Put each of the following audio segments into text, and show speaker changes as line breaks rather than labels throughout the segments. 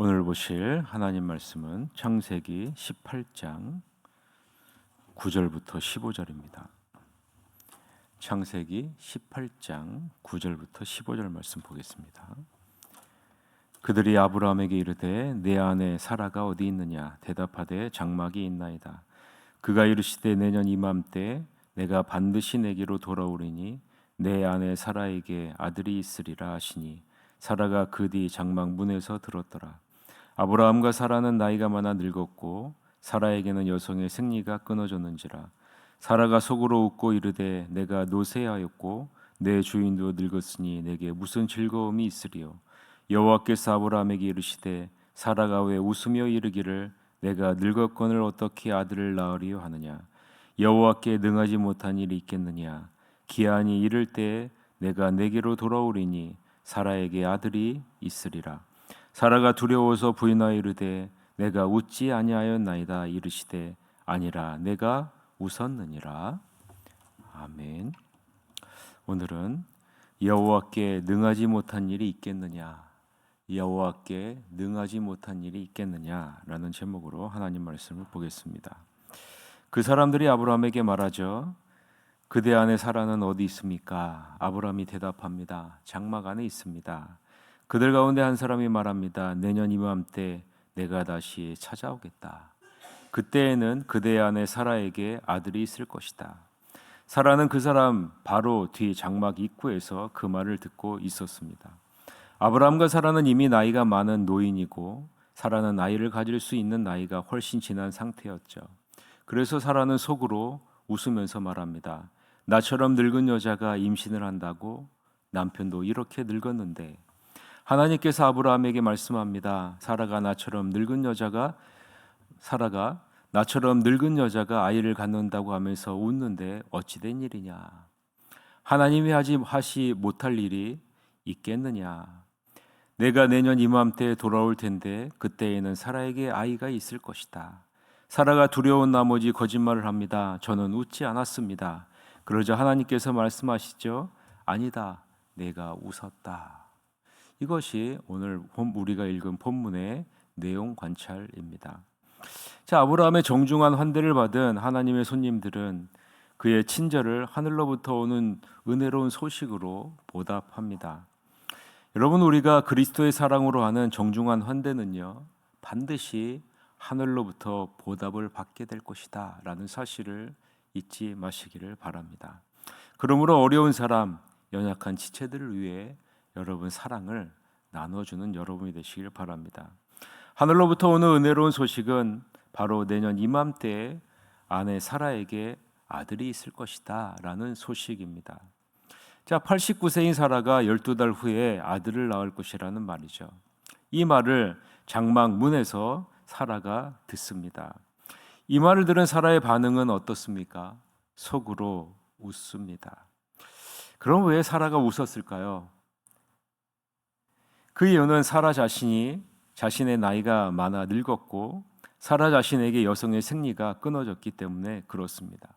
오늘 보실 하나님 말씀은 창세기 18장 9절부터 15절입니다. 창세기 18장 9절부터 15절 말씀 보겠습니다. 그들이 아브라함에게 이르되 내 아내 사라가 어디 있느냐 대답하되 장막이 있나이다. 그가 이르시되 내년 이맘때 내가 반드시 내게로 돌아오리니 내 아내 사라에게 아들이 있으리라 하시니 사라가 그 뒤 장막 문에서 들었더라. 아브라함과 사라는 나이가 많아 늙었고 사라에게는 여성의 생리가 끊어졌는지라. 사라가 속으로 웃고 이르되 내가 노쇠하였고 내 주인도 늙었으니 내게 무슨 즐거움이 있으리요. 여호와께서 아브라함에게 이르시되 사라가 왜 웃으며 이르기를 내가 늙었거늘 어떻게 아들을 낳으리요 하느냐. 여호와께 능하지 못한 일이 있겠느냐. 기한이 이를 때에 내가 내게로 돌아오리니 사라에게 아들이 있으리라. 사라가 두려워서 부인하여 이르되 내가 웃지 아니하였나이다. 이르시되 아니라 내가 웃었느니라. 아멘. 오늘은 여호와께 능하지 못한 일이 있겠느냐, 여호와께 능하지 못한 일이 있겠느냐라는 제목으로 하나님 말씀을 보겠습니다. 그 사람들이 아브라함에게 말하죠. 그대 안에 사라는 어디 있습니까? 아브라함이 대답합니다. 장막 안에 있습니다. 그들 가운데 한 사람이 말합니다. 내년 이맘때 내가 다시 찾아오겠다. 그때에는 그대 안에 사라에게 아들이 있을 것이다. 사라는 그 사람 바로 뒤 장막 입구에서 그 말을 듣고 있었습니다. 아브라함과 사라는 이미 나이가 많은 노인이고 사라는 아이를 가질 수 있는 나이가 훨씬 지난 상태였죠. 그래서 사라는 속으로 웃으면서 말합니다. 나처럼 늙은 여자가 임신을 한다고? 남편도 이렇게 늙었는데. 하나님께서 아브라함에게 말씀합니다. 사라가 나처럼 늙은 여자가 아이를 갖는다고 하면서 웃는데 어찌 된 일이냐. 하나님이 하시 못할 일이 있겠느냐. 내가 내년 이맘때 돌아올 텐데 그때에는 사라에게 아이가 있을 것이다. 사라가 두려운 나머지 거짓말을 합니다. 저는 웃지 않았습니다. 그러자 하나님께서 말씀하시죠. 아니다, 내가 웃었다. 이것이 오늘 우리가 읽은 본문의 내용 관찰입니다. 자, 아브라함의 정중한 환대를 받은 하나님의 손님들은 그의 친절을 하늘로부터 오는 은혜로운 소식으로 보답합니다. 여러분, 우리가 그리스도의 사랑으로 하는 정중한 환대는요, 반드시 하늘로부터 보답을 받게 될 것이다 라는 사실을 잊지 마시기를 바랍니다. 그러므로 어려운 사람, 연약한 지체들을 위해 여러분 사랑을 나눠주는 여러분이 되시길 바랍니다. 하늘로부터 오는 은혜로운 소식은 바로 내년 이맘때에 아내 사라에게 아들이 있을 것이다 라는 소식입니다. 자, 89세인 사라가 12달 후에 아들을 낳을 것이라는 말이죠. 이 말을 장막 문에서 사라가 듣습니다. 이 말을 들은 사라의 반응은 어떻습니까? 속으로 웃습니다. 그럼 왜 사라가 웃었을까요? 그 이유는 사라 자신이 자신의 나이가 많아 늙었고 사라 자신에게 여성의 생리가 끊어졌기 때문에 그렇습니다.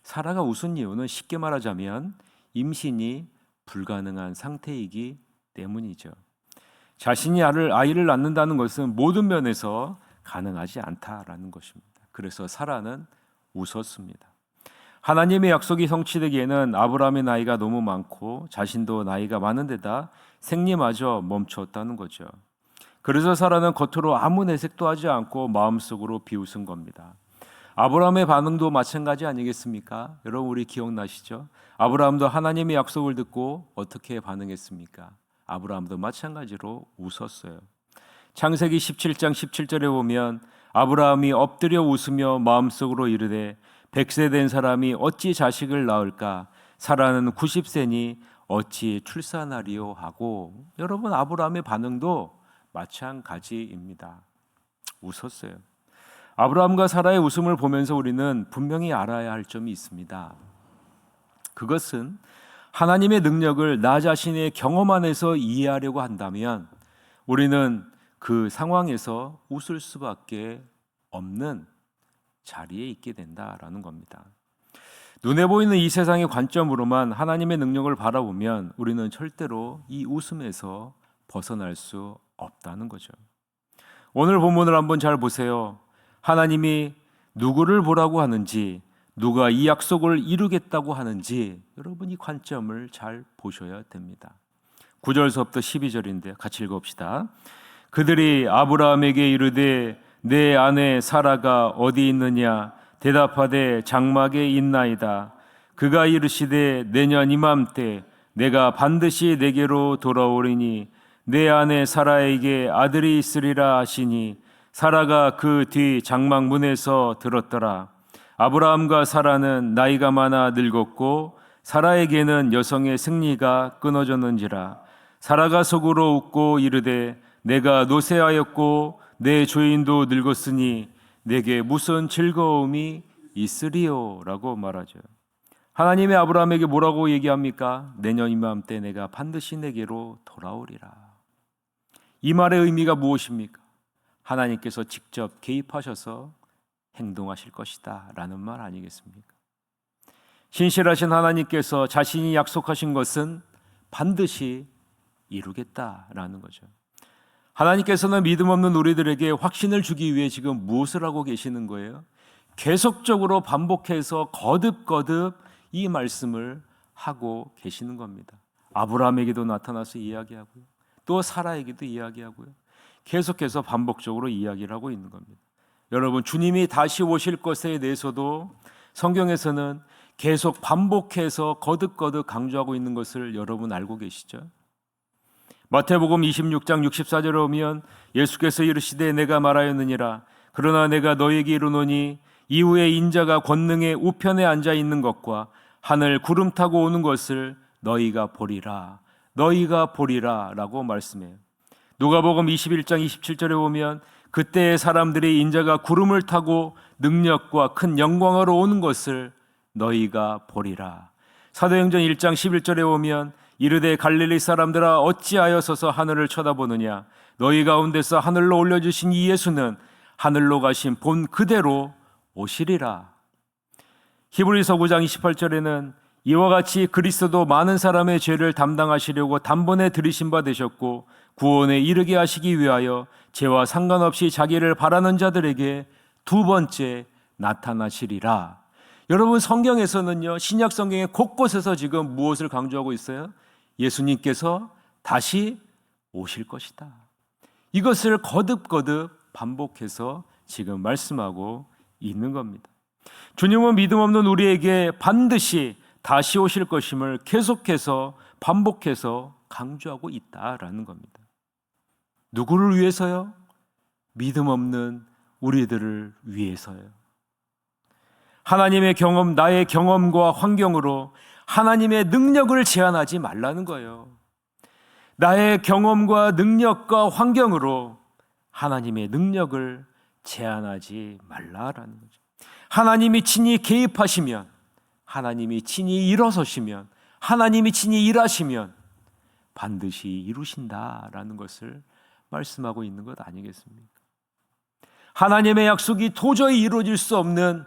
사라가 웃은 이유는 쉽게 말하자면 임신이 불가능한 상태이기 때문이죠. 자신이 아이를 낳는다는 것은 모든 면에서 가능하지 않다라는 것입니다. 그래서 사라는 웃었습니다. 하나님의 약속이 성취되기에는 아브라함의 나이가 너무 많고 자신도 나이가 많은 데다 생리마저 멈췄다는 거죠. 그래서 사라는 겉으로 아무 내색도 하지 않고 마음속으로 비웃은 겁니다. 아브라함의 반응도 마찬가지 아니겠습니까? 여러분, 우리 기억나시죠? 아브라함도 하나님의 약속을 듣고 어떻게 반응했습니까? 아브라함도 마찬가지로 웃었어요. 창세기 17장 17절에 보면 아브라함이 엎드려 웃으며 마음속으로 이르되 100세 된 사람이 어찌 자식을 낳을까? 사라는 90세니 어찌 출산하리요 하고, 여러분, 아브라함의 반응도 마찬가지입니다. 웃었어요. 아브라함과 사라의 웃음을 보면서 우리는 분명히 알아야 할 점이 있습니다. 그것은 하나님의 능력을 나 자신의 경험 안에서 이해하려고 한다면 우리는 그 상황에서 웃을 수밖에 없는 자리에 있게 된다라는 겁니다. 눈에 보이는 이 세상의 관점으로만 하나님의 능력을 바라보면 우리는 절대로 이 웃음에서 벗어날 수 없다는 거죠. 오늘 본문을 한번 잘 보세요. 하나님이 누구를 보라고 하는지, 누가 이 약속을 이루겠다고 하는지 여러분 이 관점을 잘 보셔야 됩니다. 9절서부터 12절인데 같이 읽어봅시다. 그들이 아브라함에게 이르되 내 아내 사라가 어디 있느냐 대답하되 장막에 있나이다. 그가 이르시되 내년 이맘때 내가 반드시 내게로 돌아오리니 내 아내 사라에게 아들이 있으리라 하시니 사라가 그 뒤 장막 문에서 들었더라. 아브라함과 사라는 나이가 많아 늙었고 사라에게는 여성의 승리가 끊어졌는지라. 사라가 속으로 웃고 이르되 내가 노쇠하였고 내 주인도 늙었으니 내게 무슨 즐거움이 있으리요? 라고 말하죠. 하나님이 아브라함에게 뭐라고 얘기합니까? 내년 이맘때 내가 반드시 내게로 돌아오리라. 이 말의 의미가 무엇입니까? 하나님께서 직접 개입하셔서 행동하실 것이다 라는 말 아니겠습니까? 신실하신 하나님께서 자신이 약속하신 것은 반드시 이루겠다라는 거죠. 하나님께서는 믿음 없는 우리들에게 확신을 주기 위해 지금 무엇을 하고 계시는 거예요? 계속적으로 반복해서 거듭거듭 이 말씀을 하고 계시는 겁니다. 아브라함에게도 나타나서 이야기하고요. 또 사라에게도 이야기하고요. 계속해서 반복적으로 이야기를 하고 있는 겁니다. 여러분, 주님이 다시 오실 것에 대해서도 성경에서는 계속 반복해서 거듭거듭 강조하고 있는 것을 여러분 알고 계시죠? 마태복음 26장 64절에 오면 예수께서 이르시되 내가 말하였느니라. 그러나 내가 너에게 이르노니 이후에 인자가 권능의 우편에 앉아 있는 것과 하늘 구름 타고 오는 것을 너희가 보리라. 너희가 보리라 라고 말씀해요. 누가복음 21장 27절에 보면 그때의 사람들이 인자가 구름을 타고 능력과 큰 영광으로 오는 것을 너희가 보리라. 사도행전 1장 11절에 보면 이르되 갈릴리 사람들아 어찌하여 서서 하늘을 쳐다보느냐 너희 가운데서 하늘로 올려주신 이 예수는 하늘로 가신 본 그대로 오시리라. 히브리서 9장 28절에는 이와 같이 그리스도도 많은 사람의 죄를 담당하시려고 단번에 들이신 바 되셨고 구원에 이르게 하시기 위하여 죄와 상관없이 자기를 바라는 자들에게 두 번째 나타나시리라. 여러분, 성경에서는요, 신약 성경의 곳곳에서 지금 무엇을 강조하고 있어요? 예수님께서 다시 오실 것이다. 이것을 거듭거듭 반복해서 지금 말씀하고 있는 겁니다. 주님은 믿음 없는 우리에게 반드시 다시 오실 것임을 계속해서 반복해서 강조하고 있다라는 겁니다. 누구를 위해서요? 믿음 없는 우리들을 위해서요. 하나님의 경험, 나의 경험과 환경으로 하나님의 능력을 제한하지 말라는 거예요. 나의 경험과 능력과 환경으로 하나님의 능력을 제한하지 말라라는 거죠. 하나님이 친히 개입하시면, 하나님이 친히 일어서시면, 하나님이 친히 일하시면 반드시 이루신다라는 것을 말씀하고 있는 것 아니겠습니까? 하나님의 약속이 도저히 이루어질 수 없는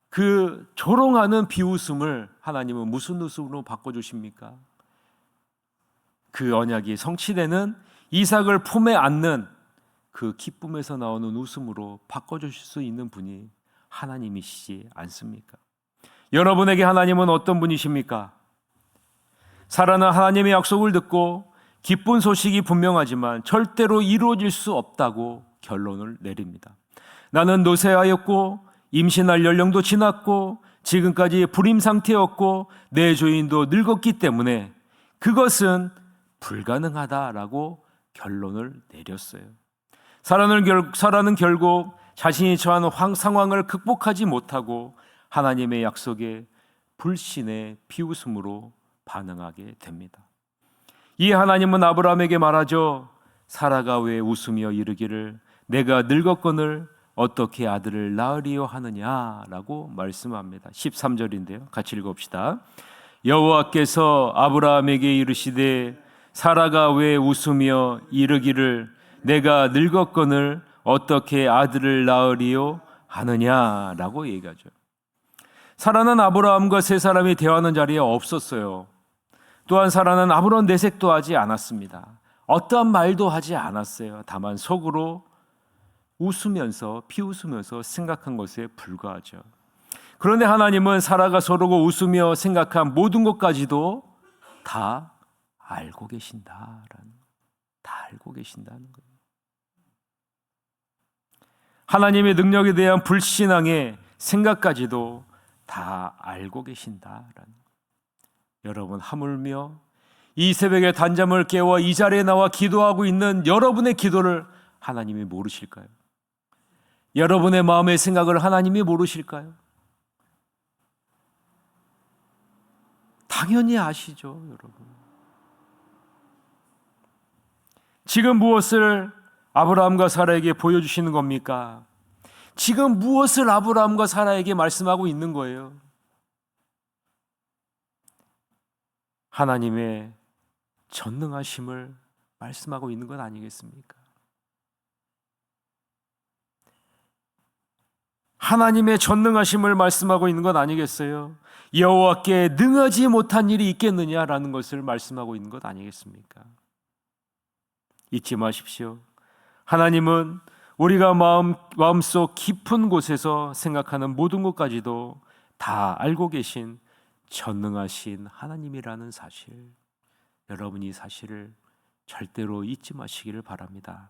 그 조롱하는 비웃음을 하나님은 무슨 웃음으로 바꿔주십니까? 그 언약이 성취되는 이삭을 품에 안는 그 기쁨에서 나오는 웃음으로 바꿔주실 수 있는 분이 하나님이시지 않습니까? 여러분에게 하나님은 어떤 분이십니까? 사라는 하나님의 약속을 듣고 기쁜 소식이 분명하지만 절대로 이루어질 수 없다고 결론을 내립니다. 나는 노쇠하였고 임신할 연령도 지났고 지금까지 불임 상태였고 내 주인도 늙었기 때문에 그것은 불가능하다라고 결론을 내렸어요. 사라는 결국 자신이 처한 상황을 극복하지 못하고 하나님의 약속에 불신의 비웃음으로 반응하게 됩니다. 이 하나님은 아브라함에게 말하죠. 사라가 왜 웃으며 이르기를 내가 늙었거늘 어떻게 아들을 낳으리요 하느냐라고 말씀합니다. 13절인데요. 같이 읽어봅시다. 여호와께서 아브라함에게 이르시되 사라가 왜 웃으며 이르기를 내가 늙었거늘 어떻게 아들을 낳으리요 하느냐라고 얘기하죠. 사라는 아브라함과 세 사람이 대화하는 자리에 없었어요. 또한 사라는 아무런 내색도 하지 않았습니다. 어떠한 말도 하지 않았어요. 다만 속으로 웃으면서 비웃으면서 생각한 것에 불과하죠. 그런데 하나님은 사라가 서로고 웃으며 생각한 모든 것까지도 다 알고 계신다는 거예요. 하나님의 능력에 대한 불신앙의 생각까지도 다 알고 계신다라는 거예요. 여러분, 하물며 이 새벽에 단잠을 깨워 이 자리에 나와 기도하고 있는 여러분의 기도를 하나님이 모르실까요? 여러분의 마음의 생각을 하나님이 모르실까요? 당연히 아시죠, 여러분. 지금 무엇을 아브라함과 사라에게 보여주시는 겁니까? 지금 무엇을 아브라함과 사라에게 말씀하고 있는 거예요? 하나님의 전능하심을 말씀하고 있는 것 아니겠습니까? 하나님의 전능하심을 말씀하고 있는 것 아니겠어요? 여호와께 능하지 못한 일이 있겠느냐라는 것을 말씀하고 있는 것 아니겠습니까? 잊지 마십시오. 하나님은 우리가 마음속 깊은 곳에서 생각하는 모든 것까지도 다 알고 계신 전능하신 하나님이라는 사실, 여러분이 이 사실을 절대로 잊지 마시기를 바랍니다.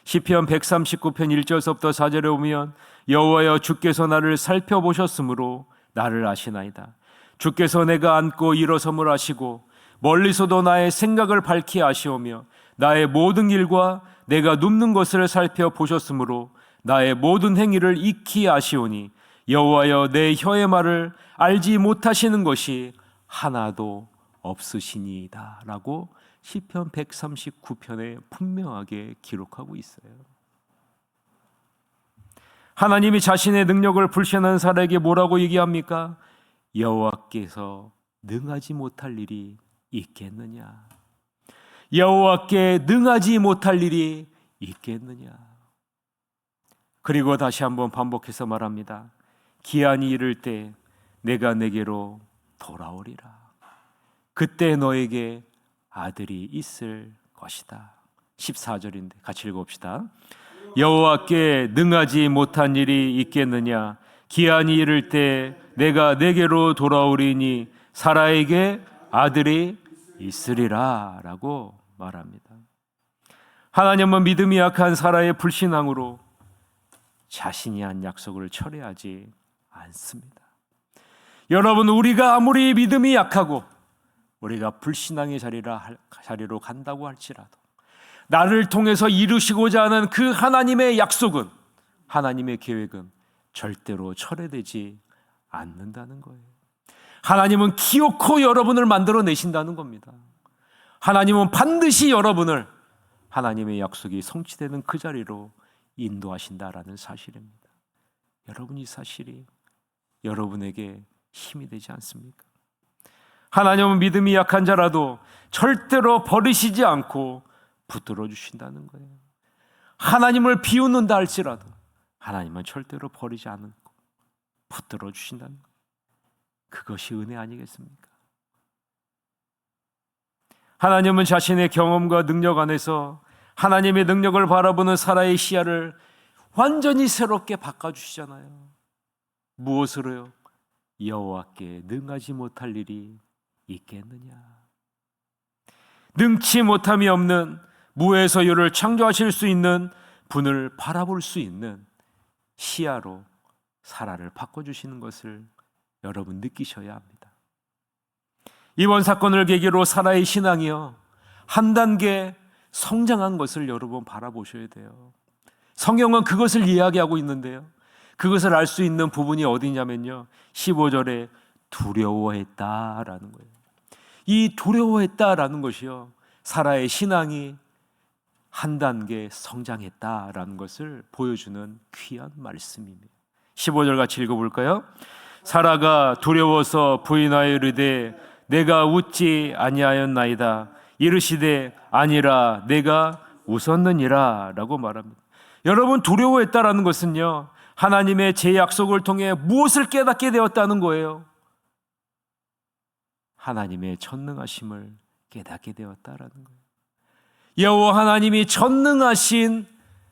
시편 139편 1절서부터 4절에 오면 여호와여 주께서 나를 살펴보셨으므로 나를 아시나이다. 주께서 내가 앉고 일어섬을 아시고 멀리서도 나의 생각을 밝히 아시오며 나의 모든 일과 내가 눕는 것을 살펴보셨으므로 나의 모든 행위를 익히 아시오니 여호와여 내 혀의 말을 알지 못하시는 것이 하나도 없으시니이다 라고 시편 139편에 분명하게 기록하고 있어요. 하나님이 자신의 능력을 불신하는 사람에게 뭐라고 얘기합니까? 여호와께서 능하지 못할 일이 있겠느냐? 여호와께 능하지 못할 일이 있겠느냐? 그리고 다시 한번 반복해서 말합니다. 기한이 이를 때 내가 내게로 돌아오리라. 그때 너에게 아들이 있을 것이다. 14절인데 같이 읽어봅시다. 여호와께 능하지 못한 일이 있겠느냐? 기한이 이를 때 내가 내게로 돌아오리니 사라에게 아들이 있으리라 라고 말합니다. 하나님은 믿음이 약한 사라의 불신앙으로 자신이 한 약속을 철회하지 않습니다. 여러분, 우리가 아무리 믿음이 약하고 우리가 불신앙의 자리로 간다고 할지라도 나를 통해서 이루시고자 하는 그 하나님의 약속은, 하나님의 계획은 절대로 철회되지 않는다는 거예요. 하나님은 기어코 여러분을 만들어내신다는 겁니다. 하나님은 반드시 여러분을 하나님의 약속이 성취되는 그 자리로 인도하신다라는 사실입니다. 여러분, 이 사실이 여러분에게 힘이 되지 않습니까? 하나님은 믿음이 약한 자라도 절대로 버리시지 않고 붙들어 주신다는 거예요. 하나님을 비웃는다 할지라도 하나님은 절대로 버리지 않고 붙들어 주신다는 거예요. 그것이 은혜 아니겠습니까? 하나님은 자신의 경험과 능력 안에서 하나님의 능력을 바라보는 사라의 시야를 완전히 새롭게 바꿔주시잖아요. 무엇으로요? 여호와께 능하지 못할 일이 있겠느냐? 능치 못함이 없는 무에서 유를 창조하실 수 있는 분을 바라볼 수 있는 시야로 사라를 바꿔주시는 것을 여러분 느끼셔야 합니다. 이번 사건을 계기로 사라의 신앙이요 한 단계 성장한 것을 여러분 바라보셔야 돼요. 성경은 그것을 이야기하고 있는데요, 그것을 알 수 있는 부분이 어디냐면요 15절에 두려워했다라는 거예요. 이 두려워했다라는 것이요 사라의 신앙이 한 단계 성장했다라는 것을 보여주는 귀한 말씀입니다. 15절 같이 읽어볼까요? 사라가 두려워서 부인하여 이르되 내가 웃지 아니하였나이다. 이르시되 아니라 내가 웃었느니라 라고 말합니다. 여러분, 두려워했다라는 것은요 하나님의 제 약속을 통해 무엇을 깨닫게 되었다는 거예요? 하나님의 전능하심을 깨닫게 되었다라는 거예요. 여호와 하나님이 전능하신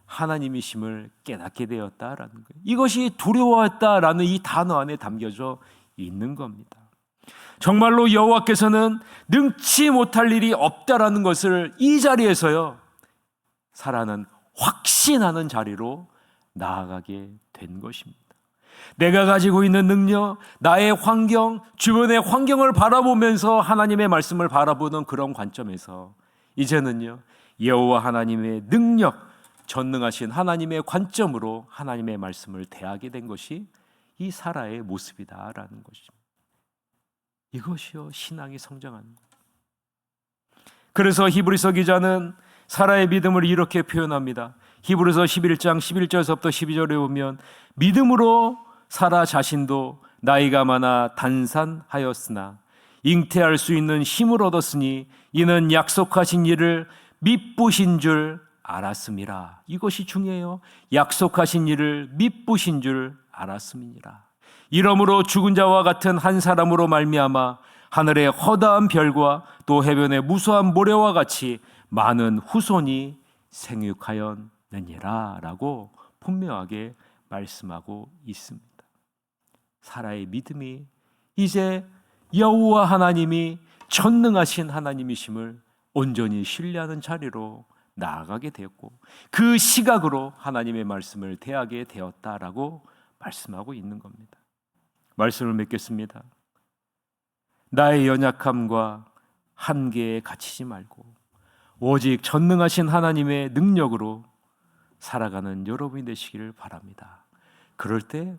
하나님이심을 깨닫게 되었다라는 거예요. 이것이 두려워했다라는 이 단어 안에 담겨져 있는 겁니다. 정말로 여호와께서는 능치 못할 일이 없다라는 것을 이 자리에서요, 사라는 확신하는 자리로 나아가게 된 것입니다. 내가 가지고 있는 능력, 나의 환경, 주변의 환경을 바라보면서 하나님의 말씀을 바라보는 그런 관점에서 이제는요, 여호와 하나님의 능력, 전능하신 하나님의 관점으로 하나님의 말씀을 대하게 된 것이 이 사라의 모습이다라는 것입니다. 이것이요, 신앙이 성장하는 거예요. 그래서 히브리서 기자는 사라의 믿음을 이렇게 표현합니다. 히브리서 11장 11절에서부터 12절에 보면 믿음으로 사라 자신도 나이가 많아 단산하였으나 잉태할 수 있는 힘을 얻었으니 이는 약속하신 일을 미쁘신 줄 알았음이라. 이것이 중요해요. 약속하신 일을 미쁘신 줄 알았음이니라. 이러므로 죽은 자와 같은 한 사람으로 말미암아 하늘의 허다한 별과 또 해변의 무수한 모래와 같이 많은 후손이 생육하였느니라 라고 분명하게 말씀하고 있습니다. 사라의 믿음이 이제 여호와 하나님이 전능하신 하나님이심을 온전히 신뢰하는 자리로 나아가게 되었고, 그 시각으로 하나님의 말씀을 대하게 되었다라고 말씀하고 있는 겁니다. 말씀을 맺겠습니다. 나의 연약함과 한계에 갇히지 말고 오직 전능하신 하나님의 능력으로 살아가는 여러분이 되시기를 바랍니다. 그럴 때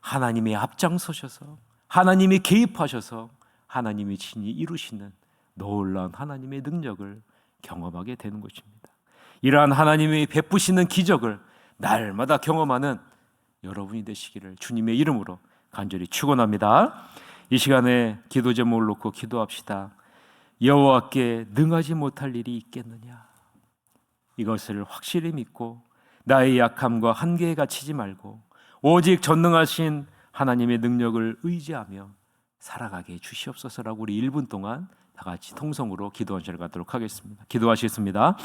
하나님이 앞장서셔서 하나님이 개입하셔서 하나님이 친히 이루시는 놀라운 하나님의 능력을 경험하게 되는 것입니다. 이러한 하나님이 베푸시는 기적을 날마다 경험하는 여러분이 되시기를 주님의 이름으로 간절히 축원합니다. 이 시간에 기도 제목을 놓고 기도합시다. 여호와께 능하지 못할 일이 있겠느냐? 이것을 확실히 믿고 나의 약함과 한계에 갇히지 말고 오직 전능하신 하나님의 능력을 의지하며 살아가게 해 주시옵소서라고 우리 1분 동안 다 같이 통성으로 기도 한 시간을 갖도록 하겠습니다. 기도하시겠습니다.